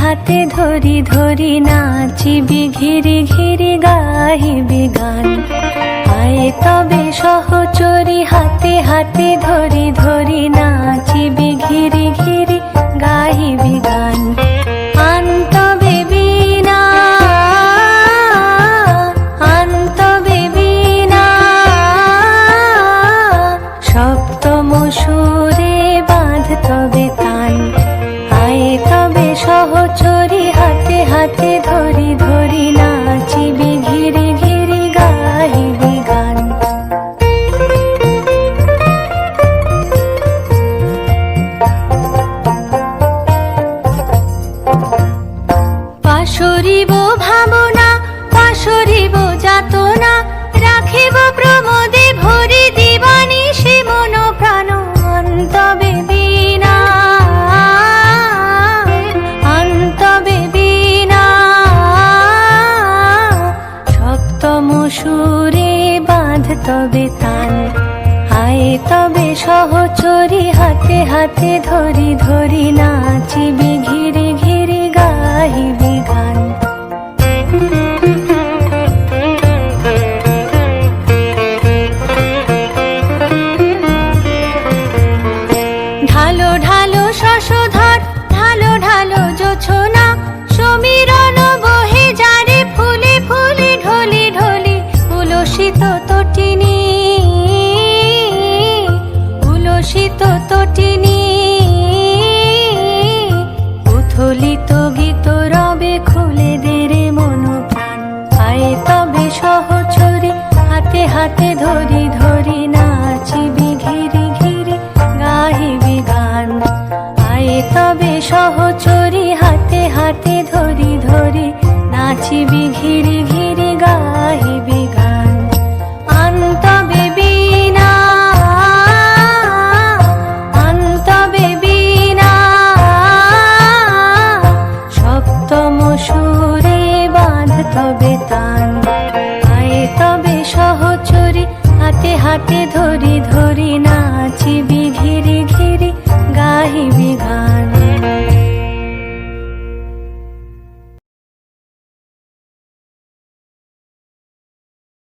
হাতে ধরি ধরি নাচিবি ঘিরি ঘিরি গাহিবি গান। আয়ে তবে সহচরি হাতে হাতে ধরি ধরি নাচিবি ঘিরি ঘিরি গাহিবি গান। আনতবে বীণা আনতবে বীণা সপ্তম সুরে বাঁধতবে তান। আয়ে তবে সহচরি হাতে হাতে ধরি ধরি নাচিবি ঘিরি ঘিরি গাহিবি গান। পাশরিব ভাবনা পাশরিব যাতনা রাখিব প্রমোদে ভরি দিবানিশি মন প্রাণ। আনতবে বীণা আনতবে বীণা সপ্তম সুরে বাঁধতবে তান। আয়ে তবে সহচরি হাতে হাতে ধরি ধরি নাচিবি ঘিরি ঘিরি গাহিবি গান। ঢালো ঢালো শশধর ঢালো ঢালো জোছনা সমীরণ বহে যারে ফুলে ফুলে ঢলি ঢলি। উলসিত তটিনী উলসিত তটিনী উথলিত গীত রবে খুলে দেরে মন প্রাণ। আয়ে তবে সহচরি হাতে হাতে ধরি ধরি নাচিবি ঘিরি ঘিরি গাহিবি গান। আয়ে তবে সহচরি হাতে হাতে ধরি ধরি নাচিবি ঘিরি ঘিরি গাহিবি গান। আনতবে বীণা আনতবে বীণা সপ্তম সুরে বাঁধতবে তান। আয়ে তবে সহচরি হাতে হাতে ধরি ধরি নাচিবি